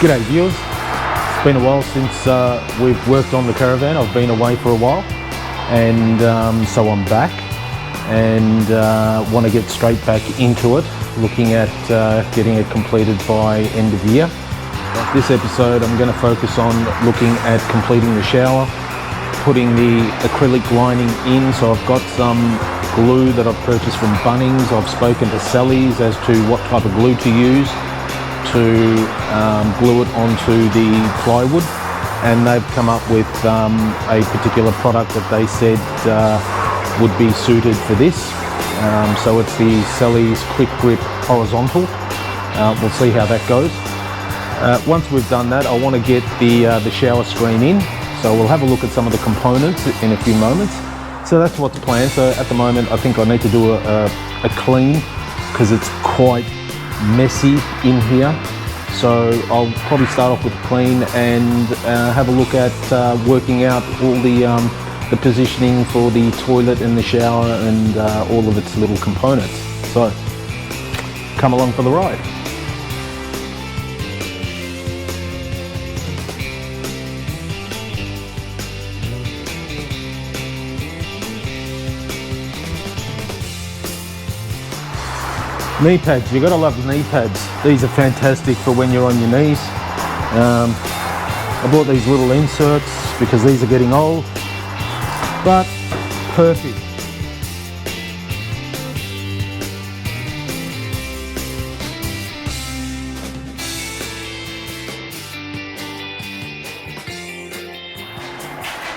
G'day viewers, it's been a while since we've worked on the caravan. I've been away for a while and so I'm back and want to get straight back into it, looking at getting it completed by end of year. This episode I'm going to focus on looking at completing the shower, putting the acrylic lining in. So I've got some glue that I've purchased from Bunnings. I've spoken to Sally's as to what type of glue to use to glue it onto the plywood, and they've come up with a particular product that they said would be suited for this. So it's the Sally's Quick Grip Horizontal. We'll see how that goes. Once we've done that, I want to get the shower screen in, so we'll have a look at some of the components in a few moments. So that's what's planned. So at the moment I think I need to do a clean because it's quite messy in here. So I'll probably start off with a clean and have a look at working out all the positioning for the toilet and the shower and all of its little components. So come along for the ride. Knee pads, you've got to love the knee pads. These are fantastic for when you're on your knees. I bought these little inserts because these are getting old, but perfect.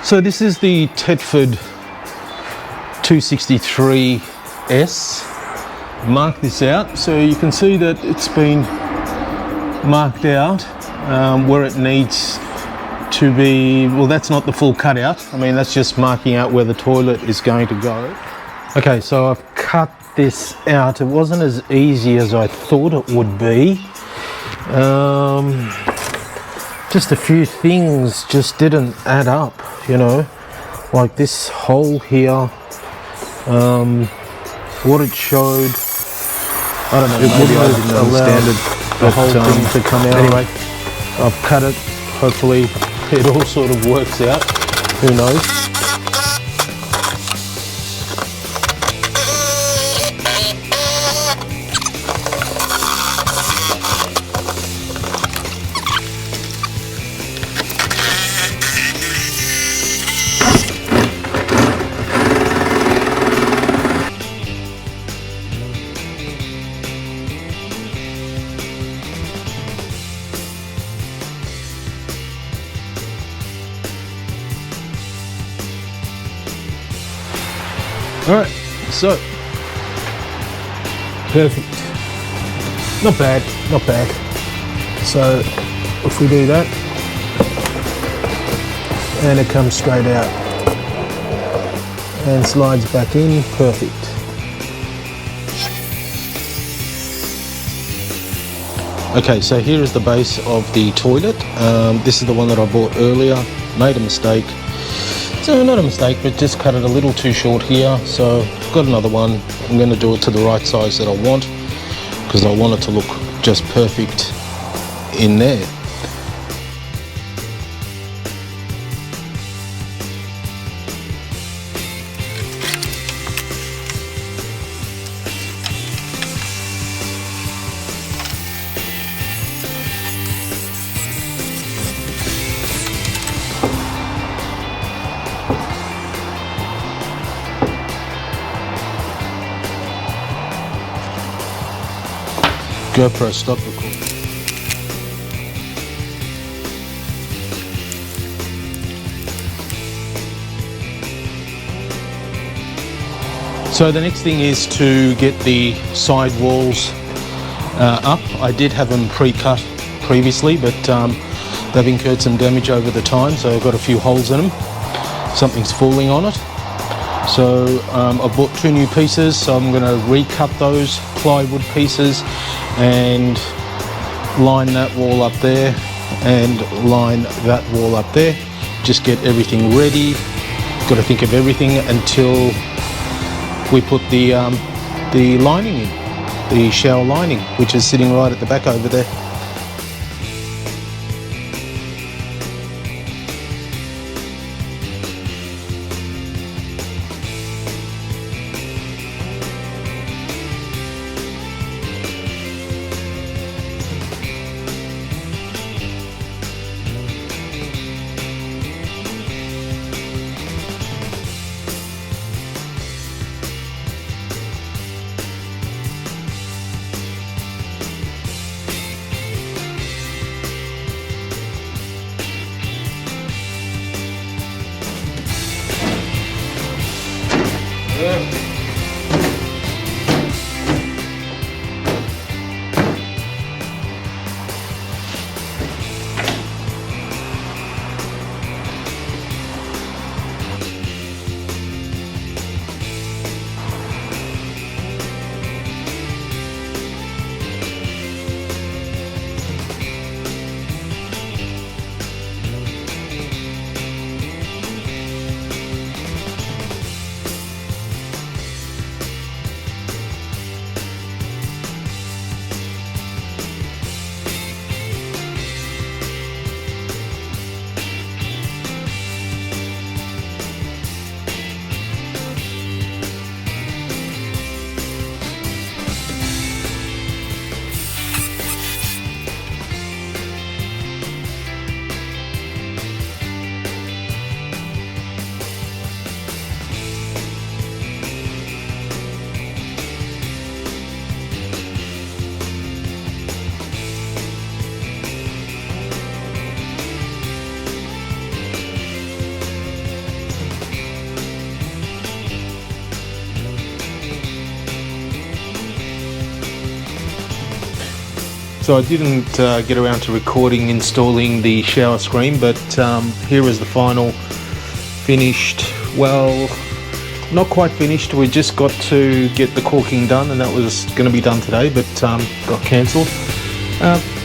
So this is the Tetford 263S. Mark this out so you can see that it's been marked out where it needs to be. Well, that's not the full cutout. I mean, that's just marking out where the toilet is going to go. Okay, so I've cut this out. It wasn't as easy as I thought it would be. Just a few things just didn't add up, you know, like this hole here. What it showed, I don't know, it wouldn't have allowed the whole thing to come out. Anyway, I've cut it. Hopefully it all sort of works out. Who knows? Alright, so perfect. Not bad, not bad. So if we do that, and it comes straight out and slides back in, perfect. Okay, so here is the base of the toilet. This is the one that I bought earlier. Made a mistake. So not a mistake, but just cut it a little too short here. So got another one. I'm going to do it to the right size that I want because I want it to look just perfect in there. GoPro, stop recording. So the next thing is to get the side walls up. I did have them pre-cut previously, but they've incurred some damage over the time, so I've got a few holes in them. Something's falling on it. So I've bought 2 new pieces, so I'm going to recut those plywood pieces and line that wall up there and line that wall up there. Just get everything ready. Got to think of everything until we put the lining in, the shower lining, which is sitting right at the back over there. So I didn't get around to recording installing the shower screen, but here is the final finished, well, not quite finished. We just got to get the caulking done, and that was going to be done today, but got cancelled.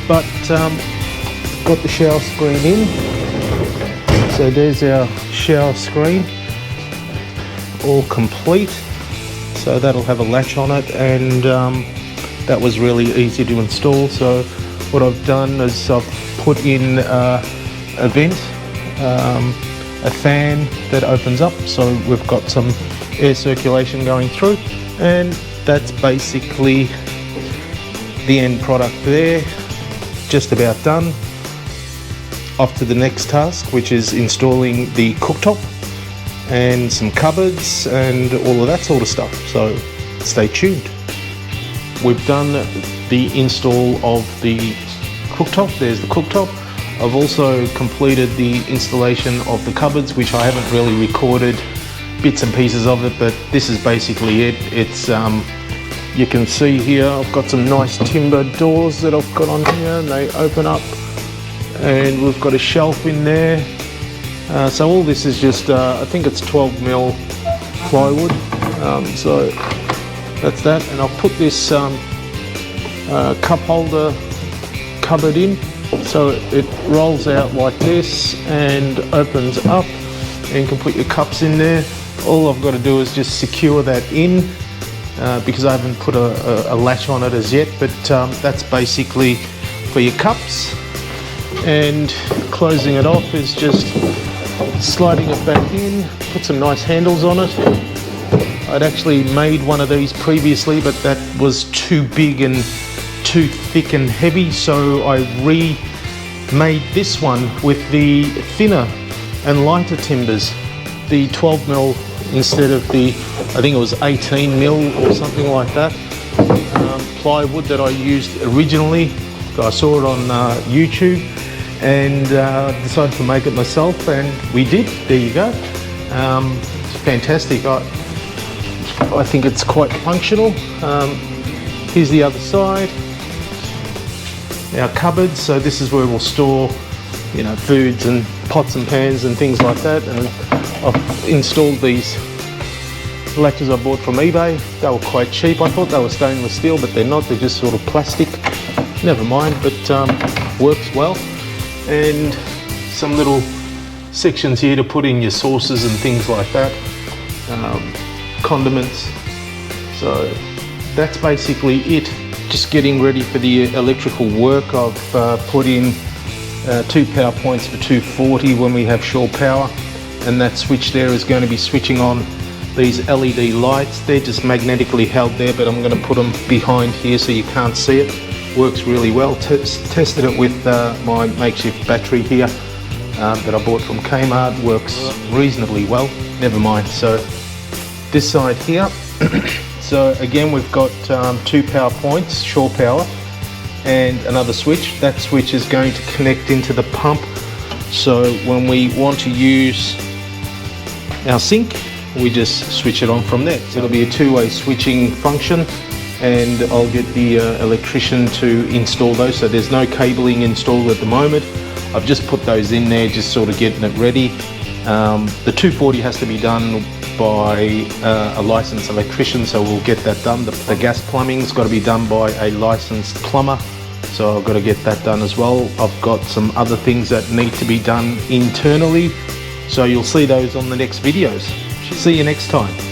But got the shower screen in. So there's our shower screen, all complete. So that'll have a latch on it, and that was really easy to install. So what I've done is I've put in a vent, a fan that opens up, so we've got some air circulation going through, and that's basically the end product there. Just about done. Off to the next task, which is installing the cooktop and some cupboards and all of that sort of stuff, so stay tuned. We've done the install of the cooktop. There's the cooktop. I've also completed the installation of the cupboards, which I haven't really recorded bits and pieces of it, but this is basically it. It's you can see here I've got some nice timber doors that I've got on here, and they open up, and we've got a shelf in there. So all this is just I think it's 12mm plywood, so that's that. And I'll put this cup holder cupboard in, so it rolls out like this and opens up, and you can put your cups in there. All I've got to do is just secure that in, because I haven't put a latch on it as yet, but that's basically for your cups. And closing it off is just sliding it back in, put some nice handles on it. I'd actually made one of these previously, but that was too big and too thick and heavy, so I remade this one with the thinner and lighter timbers, the 12mm instead of the, I think it was 18mm or something like that, plywood that I used originally. I saw it on YouTube and decided to make it myself, and we did. There you go. It's fantastic. I think it's quite functional. Here's the other side, our cupboards. So this is where we'll store, you know, foods and pots and pans and things like that. And I've installed these latches I bought from eBay. They were quite cheap. I thought they were stainless steel, but they're not. They're just sort of plastic. Never mind, but works well. And some little sections here to put in your sauces and things like that. Condiments. So that's basically it. Just getting ready for the electrical work. I've put in 2 power points for 240 when we have shore power, and that switch there is going to be switching on these LED lights. They're just magnetically held there, but I'm going to put them behind here so you can't see it. Works really well. Tested it with my makeshift battery here that I bought from Kmart. Works reasonably well. Never mind. So this side here, so again we've got 2 power points, shore power, and another switch. That switch is going to connect into the pump, so when we want to use our sink, we just switch it on from there. So it'll be a two-way switching function, and I'll get the electrician to install those. So there's no cabling installed at the moment. I've just put those in there, just sort of getting it ready. The 240 has to be done by a licensed electrician, so we'll get that done. The gas plumbing's got to be done by a licensed plumber, so I've got to get that done as well. I've got some other things that need to be done internally, so you'll see those on the next videos. See you next time.